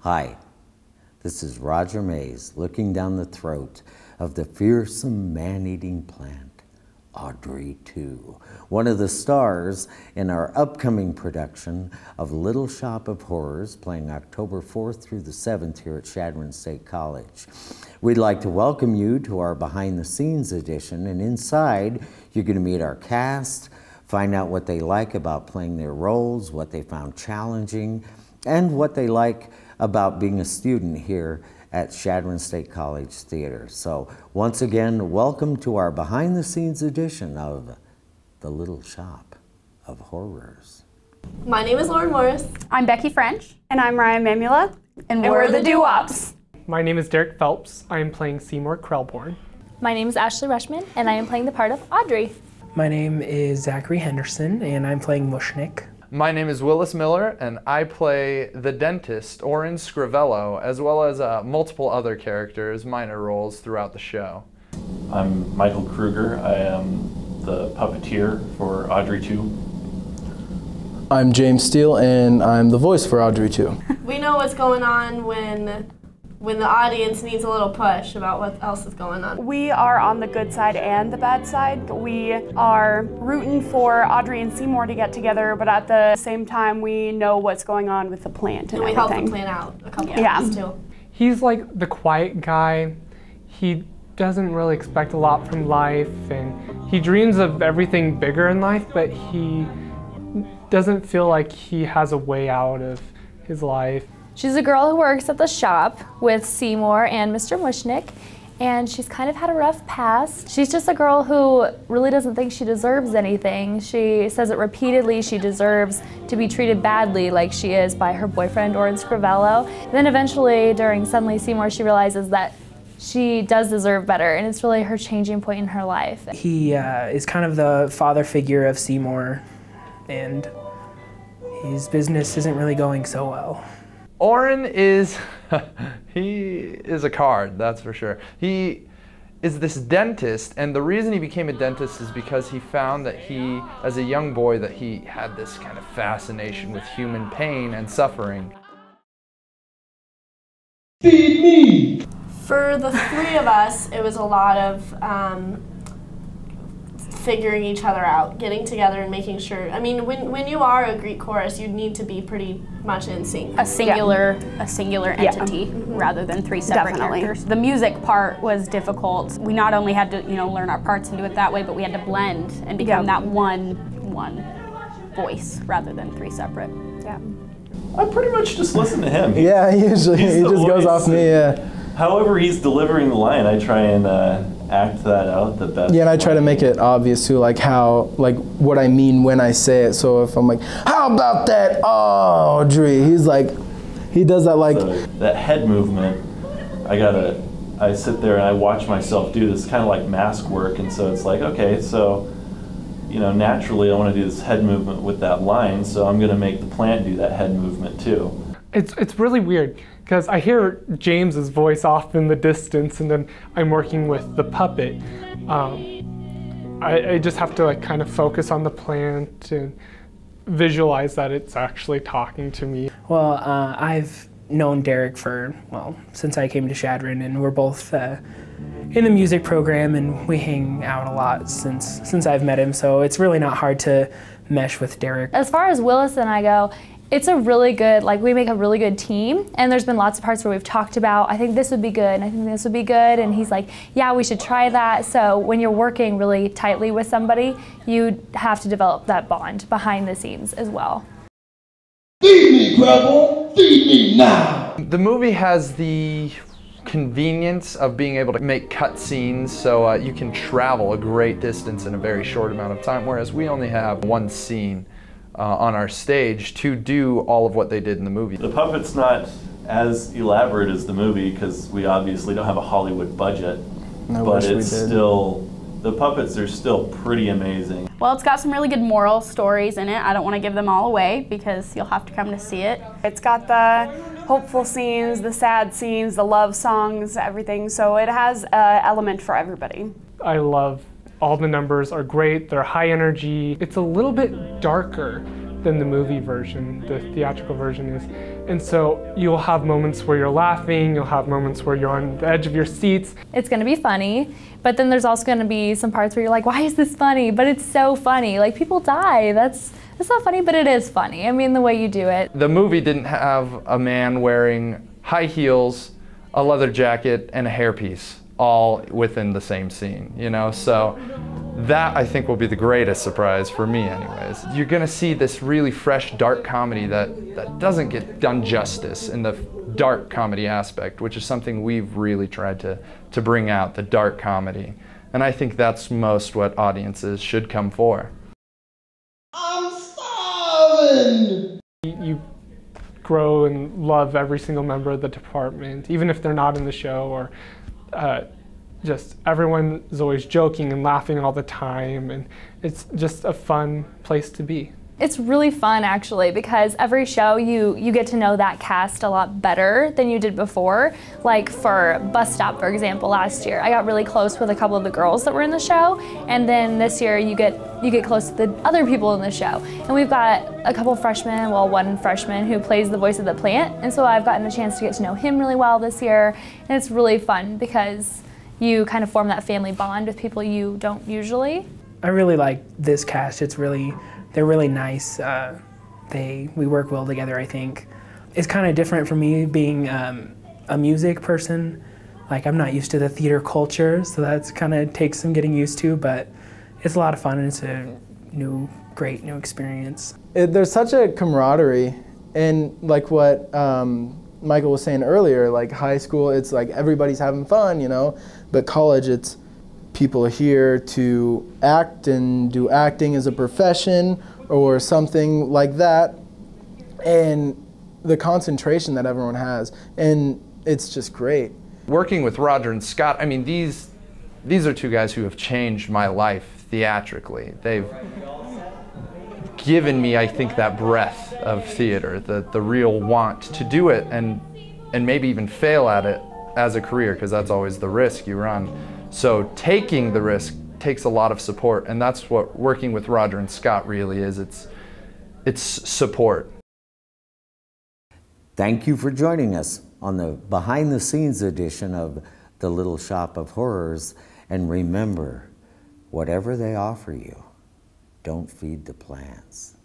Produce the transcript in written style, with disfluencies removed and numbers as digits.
Hi, this is Roger Mays looking down the throat of the fearsome man-eating plant, Audrey II, one of the stars in our upcoming production of Little Shop of Horrors, playing October 4th through the 7th here at Chadron State College. We'd like to welcome you to our behind-the-scenes edition, and inside you're going to meet our cast, find out what they like about playing their roles, what they found challenging, and what they like about being a student here at Chadron State College Theater. So once again, welcome to our behind-the-scenes edition of The Little Shop of Horrors. My name is Lauren Morris. I'm Becky French. And I'm Ryan Mamula. And we're the Doo-Wops. My name is Derek Phelps. I am playing Seymour Krellborn. My name is Ashley Rushman, and I am playing the part of Audrey. My name is Zachary Henderson, and I'm playing Mushnik. My name is Willis Miller, and I play the dentist, Orin Scrivello, as well as multiple other characters, minor roles throughout the show. I'm Michael Kruger. I am the puppeteer for Audrey II. I'm James Steele, and I'm the voice for Audrey II. We know what's going on when the audience needs a little push about what else is going on. We are on the good side and the bad side. We are rooting for Audrey and Seymour to get together, but at the same time, we know what's going on with the plant and we everything. help the plant out a couple times too. He's like the quiet guy. He doesn't really expect a lot from life, and he dreams of everything bigger in life, but he doesn't feel like he has a way out of his life. She's a girl who works at the shop with Seymour and Mr. Mushnik, and she's kind of had a rough past. She's just a girl who really doesn't think she deserves anything. She says it repeatedly, she deserves to be treated badly like she is by her boyfriend, Orin Scrivello. And then eventually, during Suddenly Seymour, she realizes that she does deserve better, and it's really her changing point in her life. He is kind of the father figure of Seymour, and his business isn't really going so well. Orin is, he is a card, that's for sure. He is this dentist, and the reason he became a dentist is because he found that he, as a young boy, that he had this kind of fascination with human pain and suffering. Feed me! For the three of us, it was a lot of figuring each other out, getting together and making sure. I mean, when you are a Greek chorus, you need to be pretty much in sync. A singular entity rather than three separate characters. The music part was difficult. We not only had to, learn our parts and do it that way, but we had to blend and become that one voice rather than three separate. Yeah. I pretty much just listen to him. Yeah, usually he just goes off me, yeah. However he's delivering the line, I try and act that out the best. Yeah, and I try to make it obvious too, like what I mean when I say it. So if I'm like, how about that, Audrey? He's like, he does that like. So that head movement, I sit there and I watch myself do this kind of like mask work, and so it's like, okay, so, naturally I want to do this head movement with that line, so I'm going to make the plant do that head movement too. It's really weird, because I hear James's voice off in the distance, and then I'm working with the puppet. I just have to kind of focus on the plant and visualize that it's actually talking to me. Well, I've known Derek since I came to Chadron, and we're both in the music program, and we hang out a lot since I've met him, so it's really not hard to mesh with Derek. As far as Willis and I go, it's a really good, we make a really good team, and there's been lots of parts where we've talked about, I think this would be good, and I think this would be good, and he's like, yeah, we should try that. So when you're working really tightly with somebody, you have to develop that bond behind the scenes as well. Feed me, Grandma! Feed me now! The movie has the convenience of being able to make cut scenes, so you can travel a great distance in a very short amount of time, whereas we only have one scene on our stage to do all of what they did in the movie. The puppet's not as elaborate as the movie because we obviously don't have a Hollywood budget, but the puppets are still pretty amazing. Well, it's got some really good moral stories in it. I don't want to give them all away because you'll have to come to see it. It's got the hopeful scenes, the sad scenes, the love songs, everything, so it has an element for everybody. I love all the numbers are great, they're high energy. It's a little bit darker than the movie version, the theatrical version is. And so you'll have moments where you're laughing, you'll have moments where you're on the edge of your seats. It's gonna be funny, but then there's also gonna be some parts where you're like, why is this funny? But it's so funny. Like, people die. That's not funny, but it is funny. I mean, the way you do it. The movie didn't have a man wearing high heels, a leather jacket, and a hairpiece all within the same scene, you know? So that, I think, will be the greatest surprise for me anyways. You're gonna see this really fresh, dark comedy that doesn't get done justice in the dark comedy aspect, which is something we've really tried to bring out, the dark comedy. And I think that's most what audiences should come for. I'm starving! You grow and love every single member of the department, even if they're not in the show, or just everyone is always joking and laughing all the time, and it's just a fun place to be. It's really fun, actually, because every show you get to know that cast a lot better than you did before. Like for Bus Stop, for example, last year, I got really close with a couple of the girls that were in the show, and then this year you get close to the other people in the show. And we've got a couple freshmen, well, one freshman who plays the voice of the plant, and so I've gotten a chance to get to know him really well this year, and it's really fun because you kind of form that family bond with people you don't usually. I really like this cast. They're really nice. We work well together, I think. It's kind of different for me being a music person. Like, I'm not used to the theater culture, so that's kind of takes some getting used to, but it's a lot of fun, and it's a great new experience. There's such a camaraderie, and like what Michael was saying earlier, like high school, it's like everybody's having fun, you know, but college, it's people here to act and do acting as a profession or something like that, and the concentration that everyone has, and it's just great. Working with Roger and Scott, I mean, these are two guys who have changed my life theatrically. They've given me, I think, that breadth of theater, the real want to do it and maybe even fail at it as a career, because that's always the risk you run. So taking the risk takes a lot of support, and that's what working with Roger and Scott really is. It's support. Thank you for joining us on the behind-the-scenes edition of The Little Shop of Horrors. And remember, whatever they offer you, don't feed the plants.